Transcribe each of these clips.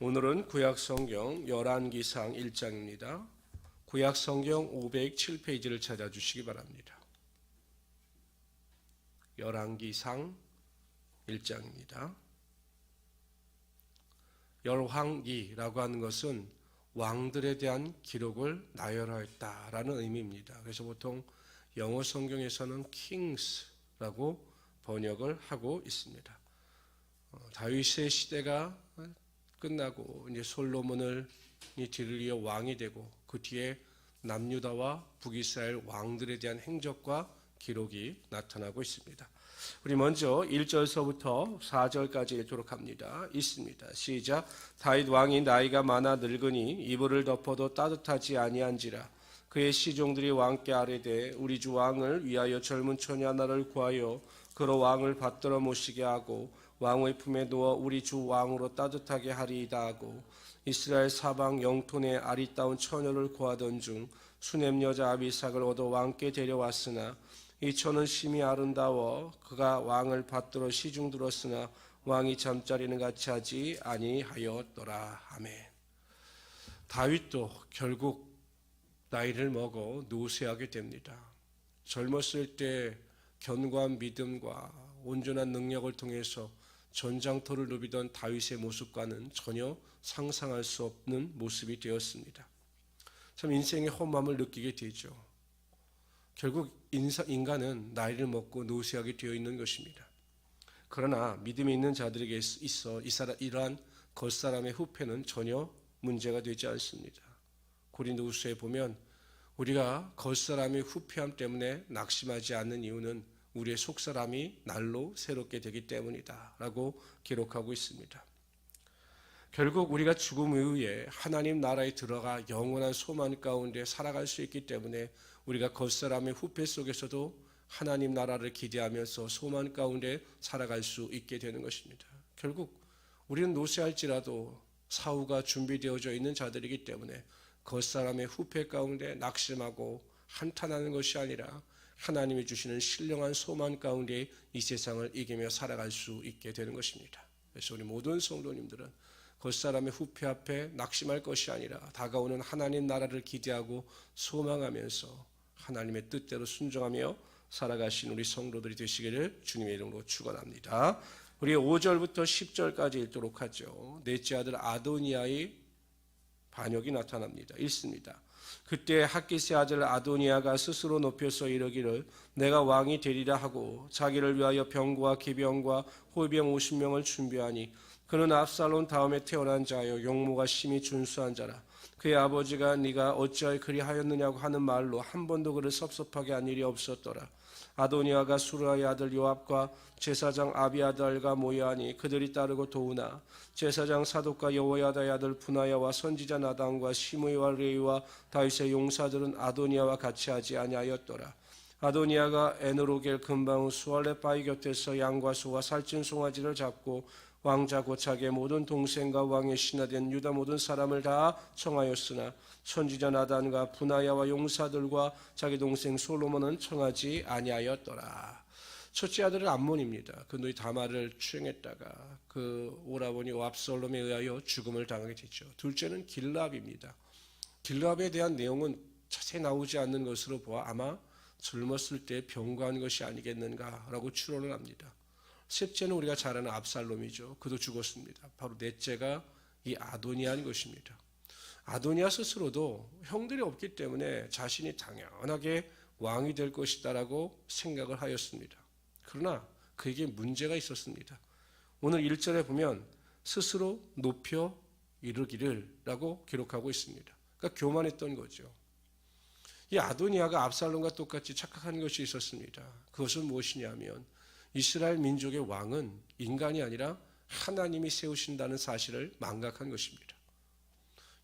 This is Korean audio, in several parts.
오늘은 구약성경 열왕기상 1장입니다. 구약성경 507페이지를 찾아주시기 바랍니다. 열왕기상 1장입니다. 열왕기라고 하는 것은 왕들에 대한 기록을 나열하였다라는 의미입니다. 그래서 보통 영어 성경에서는 kings라고 번역을 하고 있습니다. 다윗의 시대가 끝나고 이제 솔로몬을 뒤를 이어 왕이 되고 그 뒤에 남유다와 북이스라엘 왕들에 대한 행적과 기록이 나타나고 있습니다. 우리 먼저 1절서부터 4절까지 읽도록 합니다. 있습니다. 시작. 다윗 왕이 나이가 많아 늙으니 이불을 덮어도 따뜻하지 아니한지라. 그의 시종들이 왕께 아뢰되 우리 주 왕을 위하여 젊은 처녀 하나를 구하여 그로 왕을 받들어 모시게 하고 왕의 품에 누워 우리 주 왕으로 따뜻하게 하리이다 하고 이스라엘 사방 영토내 아리따운 처녀를 구하던 중 수넴 여자 아비삭을 얻어 왕께 데려왔으나 이 처는 심히 아름다워 그가 왕을 받들어 시중 들었으나 왕이 잠자리는 같이 하지 아니하였더라. 아멘. 다윗도 결국 나이를 먹어 노쇠하게 됩니다. 젊었을 때 견고한 믿음과 온전한 능력을 통해서 전장터를 누비던 다윗의 모습과는 전혀 상상할 수 없는 모습이 되었습니다. 참 인생의 험함을 느끼게 되죠. 결국 인간은 나이를 먹고 노쇠하게 되어 있는 것입니다. 그러나 믿음이 있는 자들에게 있어 이러한 겉사람의 후패는 전혀 문제가 되지 않습니다. 고린도후서에 보면 우리가 겉사람의 후패함 때문에 낙심하지 않는 이유는 우리의 속사람이 날로 새롭게 되기 때문이다 라고 기록하고 있습니다. 결국 우리가 죽음 이후에 하나님 나라에 들어가 영원한 소망 가운데 살아갈 수 있기 때문에 우리가 겉사람의 후패 속에서도 하나님 나라를 기대하면서 소망 가운데 살아갈 수 있게 되는 것입니다. 결국 우리는 노쇠할지라도 사후가 준비되어져 있는 자들이기 때문에 겉사람의 후패 가운데 낙심하고 한탄하는 것이 아니라 하나님이 주시는 신령한 소망 가운데 이 세상을 이기며 살아갈 수 있게 되는 것입니다. 그래서 우리 모든 성도님들은 겉사람의 후패 앞에 낙심할 것이 아니라 다가오는 하나님 나라를 기대하고 소망하면서 하나님의 뜻대로 순종하며 살아가신 우리 성도들이 되시기를 주님의 이름으로 축원합니다. 우리 5절부터 10절까지 읽도록 하죠. 넷째 아들 아도니아의 반역이 나타납니다. 읽습니다. 그때 핫기스의 아들 아도니아가 스스로 높여서 이르기를 내가 왕이 되리라 하고 자기를 위하여 병과 기병과 호위병 50명을 준비하니 그는 압살롬 다음에 태어난 자요 용모가 심히 준수한 자라. 그의 아버지가 네가 어찌하여 그리하였느냐고 하는 말로 한 번도 그를 섭섭하게 한 일이 없었더라. 아도니아가 수르아의 아들 요압과 제사장 아비아달과 모여하니 그들이 따르고 도우나 제사장 사독과 여호야다의 아들 분하야와 선지자 나단과 시므이와 레이와 다윗의 용사들은 아도니아와 같이 하지 아니하였더라. 아도니아가 에느로겔 근방 수알레 바위 곁에서 양과 소와 살찐 송아지를 잡고 왕자 고착의 모든 동생과 왕의 신하된 유다 모든 사람을 다 청하였으나 선지자 나단과 분하야와 용사들과 자기 동생 솔로몬은 청하지 아니하였더라. 첫째 아들은 암몬입니다. 그 누이 다말을 추행했다가 그 오라버니 압살롬에 의하여 죽음을 당하게 됐죠. 둘째는 길라압입니다. 길라압에 대한 내용은 자세히 나오지 않는 것으로 보아 아마 젊었을 때 병과한 것이 아니겠는가라고 추론을 합니다. 셋째는 우리가 잘 아는 압살롬이죠. 그도 죽었습니다. 바로 넷째가 이 아도니아인 것입니다. 아도니아 스스로도 형들이 없기 때문에 자신이 당연하게 왕이 될 것이다라고 생각을 하였습니다. 그러나 그에게 문제가 있었습니다. 오늘 1절에 보면 스스로 높여 이르기를 라고 기록하고 있습니다. 그러니까 교만했던 거죠. 이 아도니아가 압살롬과 똑같이 착각한 것이 있었습니다. 그것은 무엇이냐면 이스라엘 민족의 왕은 인간이 아니라 하나님이 세우신다는 사실을 망각한 것입니다.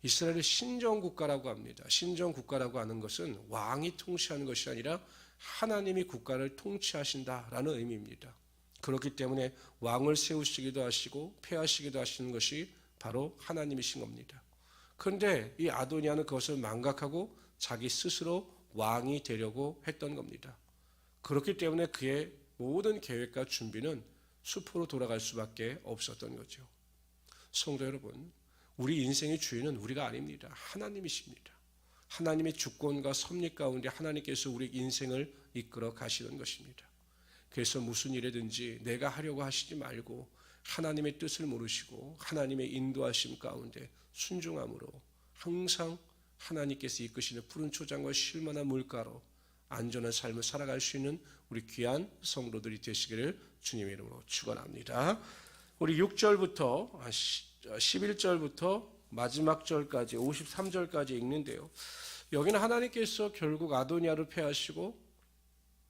이스라엘의 신정국가라고 합니다. 신정국가라고 하는 것은 왕이 통치하는 것이 아니라 하나님이 국가를 통치하신다라는 의미입니다. 그렇기 때문에 왕을 세우시기도 하시고 폐하시기도 하시는 것이 바로 하나님이신 겁니다. 그런데 이 아도니아는 그것을 망각하고 자기 스스로 왕이 되려고 했던 겁니다. 그렇기 때문에 그의 모든 계획과 준비는 수포로 돌아갈 수밖에 없었던 거죠. 성도 여러분, 우리 인생의 주인은 우리가 아닙니다. 하나님이십니다. 하나님의 주권과 섭리 가운데 하나님께서 우리 인생을 이끌어 가시는 것입니다. 그래서 무슨 일이든지 내가 하려고 하시지 말고 하나님의 뜻을 모르시고 하나님의 인도하심 가운데 순종함으로 항상 하나님께서 이끄시는 푸른 초장과 쉴만한 물가로 안전한 삶을 살아갈 수 있는 우리 귀한 성도들이 되시기를 주님의 이름으로 축원합니다. 우리 6절부터 11절부터 마지막 절까지 53절까지 읽는데요. 여기는 하나님께서 결국 아도니아를 패하시고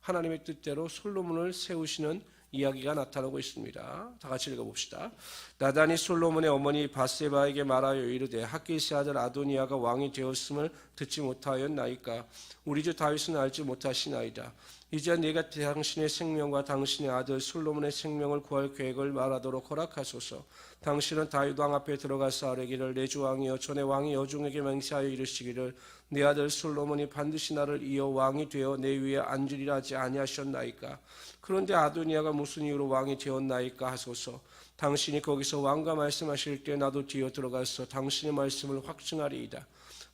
하나님의 뜻대로 솔로몬을 세우시는 이야기가 나타나고 있습니다. 다 같이 읽어봅시다. 나단이 솔로몬의 어머니 밧세바에게 말하여 이르되 핫기스의 아들 아도니아가 왕이 되었음을 듣지 못하였나이까 우리 주 다윗은 알지 못하시나이다. 이제 네가 당신의 생명과 당신의 아들 솔로몬의 생명을 구할 계획을 말하도록 허락하소서. 당신은 다윗 왕 앞에 들어가서 아뢰기를 내 주 왕이여 전에 왕이 여종에게 맹세하여 이르시기를 내 아들 솔로몬이 반드시 나를 이어 왕이 되어 내 위에 앉으리라 하지 아니하셨나이까. 그런데 아도니아가 무슨 이유로 왕이 되었나이까 하소서. 당신이 거기서 왕과 말씀하실 때 나도 뒤어 들어가서 당신의 말씀을 확증하리이다.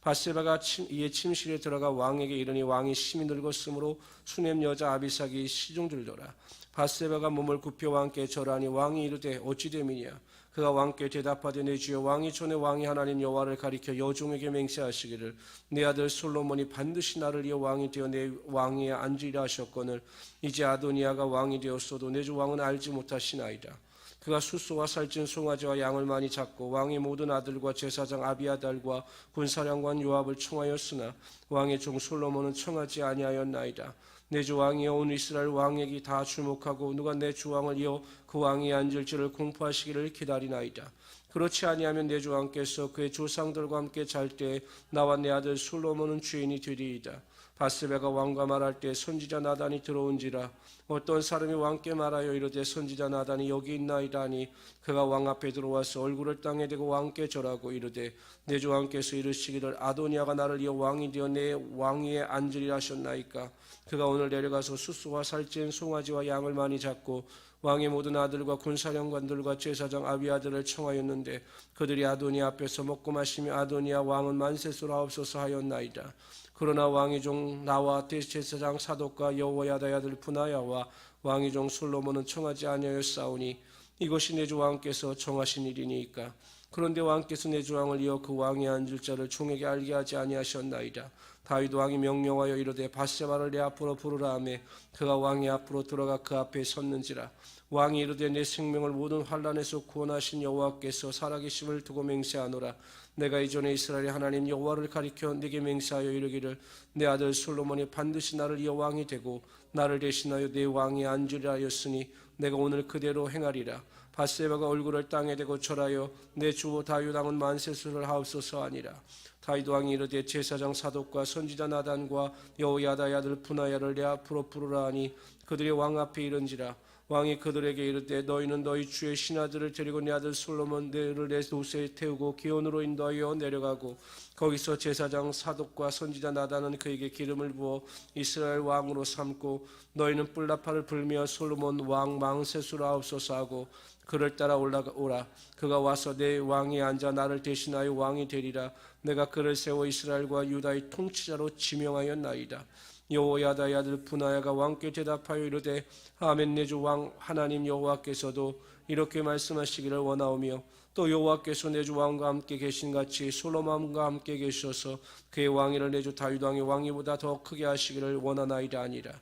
밧세바가 이에 침실에 들어가 왕에게 이르니 왕이 심히 늙었으므로 수넴 여자 아비삭이 시중 들더라. 밧세바가 몸을 굽혀 왕께 절하니 왕이 이르되 어찌 됨이냐. 그가 왕께 대답하되 내 주여 왕이 전에 왕이 하나님 여호와를 가리켜 여종에게 맹세하시기를 내 아들 솔로몬이 반드시 나를 이어 왕이 되어 내 왕위에 앉으리라 하셨거늘 이제 아도니아가 왕이 되었어도 내 주 왕은 알지 못하시나이다. 그가 숫소와 살찐 송아지와 양을 많이 잡고 왕의 모든 아들과 제사장 아비아달과 군사령관 요압을 청하였으나 왕의 종 솔로몬은 청하지 아니하였나이다. 내 주 왕이여 온 이스라엘 왕에게 다 주목하고 누가 내 주 왕을 이어 그 왕위에 앉을지를 공포하시기를 기다리나이다. 그렇지 아니하면 내 주 왕께서 그의 조상들과 함께 잘 때 나와 내 아들 솔로몬은 주인이 되리이다. 밧세바가 왕과 말할 때 선지자 나단이 들어온지라 어떤 사람이 왕께 말하여 이르되 선지자 나단이 여기 있나이다 하니 그가 왕 앞에 들어와서 얼굴을 땅에 대고 왕께 절하고 이르되 내 주 왕께서 이르시기를 아도니아가 나를 이어 왕이 되어 내 왕위에 앉으리라 하셨나이까. 그가 오늘 내려가서 숫소와 살찐 송아지와 양을 많이 잡고 왕의 모든 아들과 군사령관들과 제사장 아비아들을 청하였는데 그들이 아도니아 앞에서 먹고 마시며 아도니아 왕은 만세수로 하옵소서 하였나이다. 그러나 왕의 종 나와 제사장 사독과 여호야다의 아들 분하야와 왕의 종 솔로몬은 청하지 아니하였사오니 이것이 내 주 왕께서 정하신 일이니까. 그런데 왕께서 내 주 왕을 이어 그 왕에 앉을 자를 종에게 알게 하지 아니하셨나이다. 다윗 왕이 명령하여 이르되 밧세바를 내 앞으로 부르라 하매 그가 왕의 앞으로 들어가 그 앞에 섰는지라. 왕이 이르되 내 생명을 모든 환난에서 구원하신 여호와께서 살아계심을 두고 맹세하노라. 내가 이전에 이스라엘의 하나님 여호와를 가리켜 네게 맹세하여 이르기를 내 아들 솔로몬이 반드시 나를 이어 왕이 되고 나를 대신하여 내 왕에 앉으리라 하였으니 내가 오늘 그대로 행하리라. 밧세바가 얼굴을 땅에 대고 절하여 내 주 다윗 왕은 만세수를 하옵소서 하니라. 다윗 왕이 이르되 제사장 사독과 선지자 나단과 여호야다의 아들 분하야를 내 앞으로 부르라 하니 그들이 왕 앞에 이른지라. 왕이 그들에게 이르되 너희는 너희 주의 신하들을 데리고 내 아들 솔로몬을 내 노새에 태우고 기온으로 인도하여 내려가고 거기서 제사장 사독과 선지자 나단은 그에게 기름을 부어 이스라엘 왕으로 삼고 너희는 뿔나팔을 불며 솔로몬 왕 망세수를 하옵소서 하고 그를 따라 올라오라. 그가 와서 내 왕에 앉아 나를 대신하여 왕이 되리라. 내가 그를 세워 이스라엘과 유다의 통치자로 지명하였나이다. 여호야다의 아들 분하야가 왕께 대답하여 이르되 아멘. 내 주 왕 하나님 여호와께서도 이렇게 말씀하시기를 원하오며 또 여호와께서 내 주 왕과 함께 계신 같이 솔로몬과 함께 계셔서 그의 왕위를 내 주 다윗 왕의 왕위보다 더 크게 하시기를 원하나이다 아니라.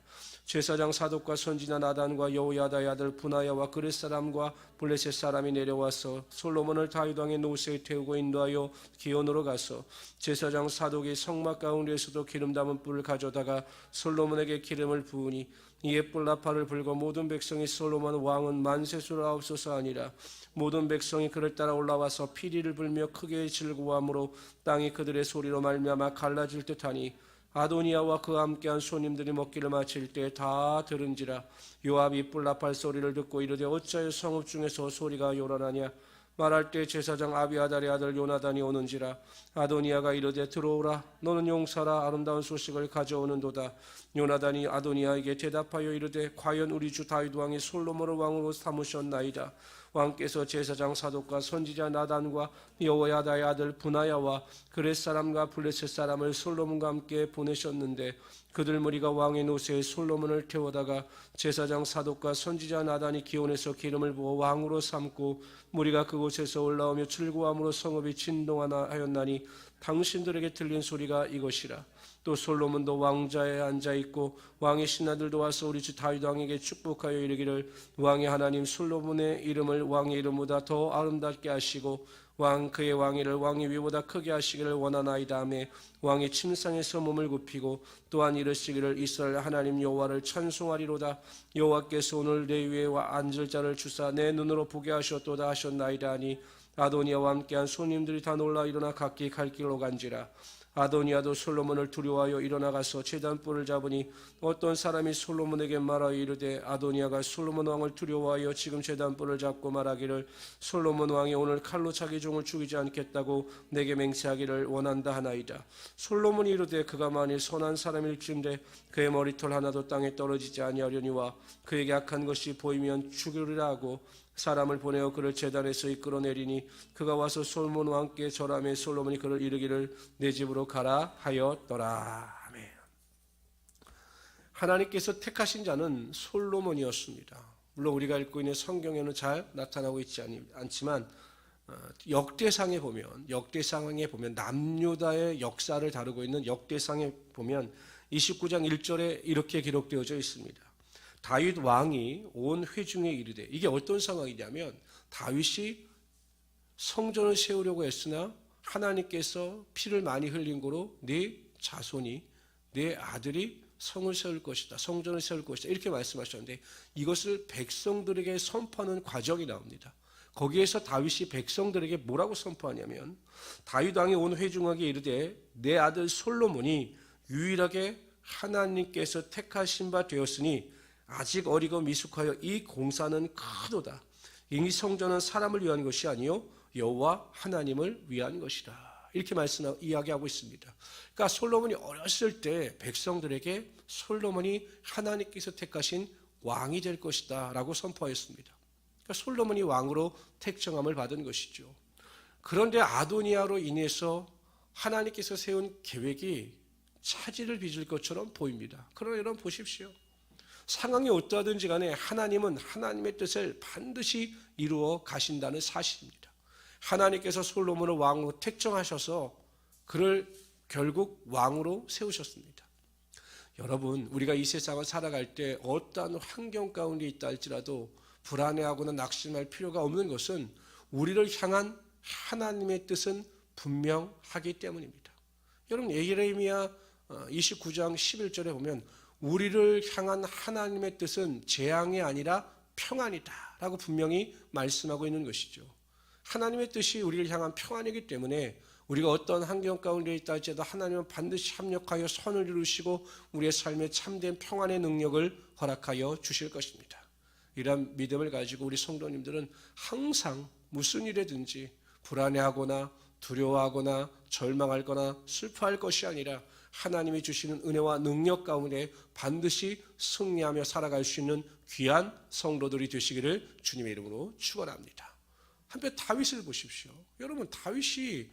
제사장 사독과 선지자 나단과 여호야다의 아들 분하야와 그렛 사람과 블레셋 사람이 내려와서 솔로몬을 다윗 왕의 노새에 태우고 인도하여 기온으로 가서 제사장 사독이 성막 가운데에서도 기름 담은 뿔을 가져다가 솔로몬에게 기름을 부으니 이에 뿔나팔을 불고 모든 백성이 솔로몬 왕은 만세수를 하옵소서 하니라. 모든 백성이 그를 따라 올라와서 피리를 불며 크게 즐거워함으로 땅이 그들의 소리로 말미암아 갈라질 듯하니 아도니아와 그와 함께한 손님들이 먹기를 마칠 때 다 들은지라. 요압이 뿔나팔 소리를 듣고 이르되 어찌하여 성읍 중에서 소리가 요란하냐. 말할 때 제사장 아비아달의 아들 요나단이 오는지라. 아도니아가 이르되 들어오라. 너는 용사라 아름다운 소식을 가져오는도다. 요나단이 아도니아에게 대답하여 이르되 과연 우리 주 다윗 왕이 솔로몬을 왕으로 삼으셨나이다. 왕께서 제사장 사독과 선지자 나단과 여호야다의 아들 분하야와 그렛 사람과 블레셋 사람을 솔로몬과 함께 보내셨는데 그들 무리가 왕의 노새에 솔로몬을 태우다가 제사장 사독과 선지자 나단이 기온에서 기름을 부어 왕으로 삼고 무리가 그곳에서 올라오며 즐거워함으로 성읍이 진동하나 하였나니 당신들에게 들린 소리가 이것이라. 또 솔로몬도 왕자에 앉아있고 왕의 신하들도 와서 우리 주 다윗 왕에게 축복하여 이르기를 왕의 하나님 솔로몬의 이름을 왕의 이름보다 더 아름답게 하시고 왕 그의 왕위를 왕의 위보다 크게 하시기를 원하나이다 하며 왕이 침상에서 몸을 굽히고 또한 이르시기를 이스라엘 하나님 여호와를 찬송하리로다. 여호와께서 오늘 내 위에 앉을 자를 주사 내 눈으로 보게 하셨도다 하셨나이다 하니 아도니아와 함께한 손님들이 다 놀라 일어나 각기 갈 길로 간지라. 아도니아도 솔로몬을 두려워하여 일어나가서 제단불을 잡으니 어떤 사람이 솔로몬에게 말하여 이르되 아도니아가 솔로몬 왕을 두려워하여 지금 제단불을 잡고 말하기를 솔로몬 왕이 오늘 칼로 자기 종을 죽이지 않겠다고 내게 맹세하기를 원한다 하나이다. 솔로몬이 이르되 그가 만일 선한 사람일진데 그의 머리털 하나도 땅에 떨어지지 아니하려니와 그에게 악한 것이 보이면 죽이리라 하고 사람을 보내어 그를 제단에서 이끌어내리니 그가 와서 솔로몬 왕께 절하며 솔로몬이 그를 이르기를 내 집으로 가라 하였더라. 아멘. 하나님께서 택하신 자는 솔로몬이었습니다. 물론 우리가 읽고 있는 성경에는 잘 나타나고 있지 않지만 역대상에 보면 남유다의 역사를 다루고 있는 역대상에 보면 29장 1절에 이렇게 기록되어져 있습니다. 다윗 왕이 온 회중에 이르되, 이게 어떤 상황이냐면 다윗이 성전을 세우려고 했으나 하나님께서 피를 많이 흘린 거로 네 자손이 네 아들이 성을 세울 것이다, 성전을 세울 것이다 이렇게 말씀하셨는데 이것을 백성들에게 선포하는 과정이 나옵니다. 거기에서 다윗이 백성들에게 뭐라고 선포하냐면 다윗 왕이 온 회중에게 이르되 내 아들 솔로몬이 유일하게 하나님께서 택하신 바 되었으니 아직 어리고 미숙하여 이 공사는 크도다. 이 성전은 사람을 위한 것이 아니요 여호와 하나님을 위한 것이다. 이렇게 이야기하고 있습니다. 그러니까 솔로몬이 어렸을 때 백성들에게 솔로몬이 하나님께서 택하신 왕이 될 것이다 라고 선포하였습니다. 그러니까 솔로몬이 왕으로 택정함을 받은 것이죠. 그런데 아도니아로 인해서 하나님께서 세운 계획이 차질을 빚을 것처럼 보입니다. 그러나 여러분 보십시오. 상황이 어떠하든지 간에 하나님은 하나님의 뜻을 반드시 이루어 가신다는 사실입니다. 하나님께서 솔로몬을 왕으로 택정하셔서 그를 결국 왕으로 세우셨습니다. 여러분, 우리가 이 세상을 살아갈 때 어떠한 환경 가운데 있다 할지라도 불안해하거나 낙심할 필요가 없는 것은 우리를 향한 하나님의 뜻은 분명하기 때문입니다. 여러분, 예레미야 29장 11절에 보면 우리를 향한 하나님의 뜻은 재앙이 아니라 평안이다 라고 분명히 말씀하고 있는 것이죠. 하나님의 뜻이 우리를 향한 평안이기 때문에 우리가 어떤 환경 가운데 있다 할지라도 하나님은 반드시 합력하여 선을 이루시고 우리의 삶에 참된 평안의 능력을 허락하여 주실 것입니다. 이러한 믿음을 가지고 우리 성도님들은 항상 무슨 일에든지 불안해하거나 두려워하거나 절망하거나 슬퍼할 것이 아니라 하나님이 주시는 은혜와 능력 가운데 반드시 승리하며 살아갈 수 있는 귀한 성도들이 되시기를 주님의 이름으로 축원합니다. 한편 다윗을 보십시오. 여러분, 다윗이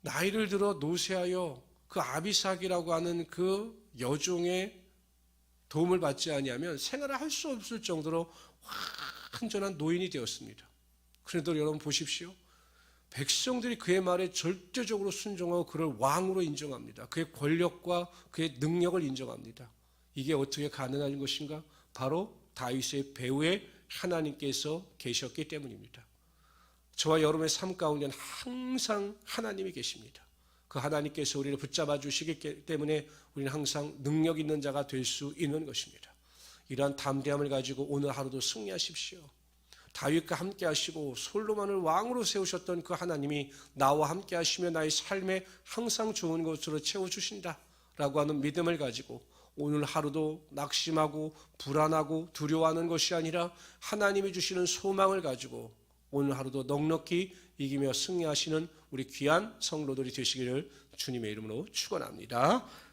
나이를 들어 노쇠하여 그 아비삭이라고 하는 그 여종의 도움을 받지 아니하면 생활을 할 수 없을 정도로 완전한 노인이 되었습니다. 그래도 여러분 보십시오. 백성들이 그의 말에 절대적으로 순종하고 그를 왕으로 인정합니다. 그의 권력과 그의 능력을 인정합니다. 이게 어떻게 가능한 것인가? 바로 다윗의 배후에 하나님께서 계셨기 때문입니다. 저와 여러분의 삶 가운데는 항상 하나님이 계십니다. 그 하나님께서 우리를 붙잡아 주시기 때문에 우리는 항상 능력 있는 자가 될 수 있는 것입니다. 이러한 담대함을 가지고 오늘 하루도 승리하십시오. 다윗과 함께 하시고 솔로몬을 왕으로 세우셨던 그 하나님이 나와 함께 하시며 나의 삶에 항상 좋은 것으로 채워주신다 라고 하는 믿음을 가지고 오늘 하루도 낙심하고 불안하고 두려워하는 것이 아니라 하나님이 주시는 소망을 가지고 오늘 하루도 넉넉히 이기며 승리하시는 우리 귀한 성도들이 되시기를 주님의 이름으로 축원합니다.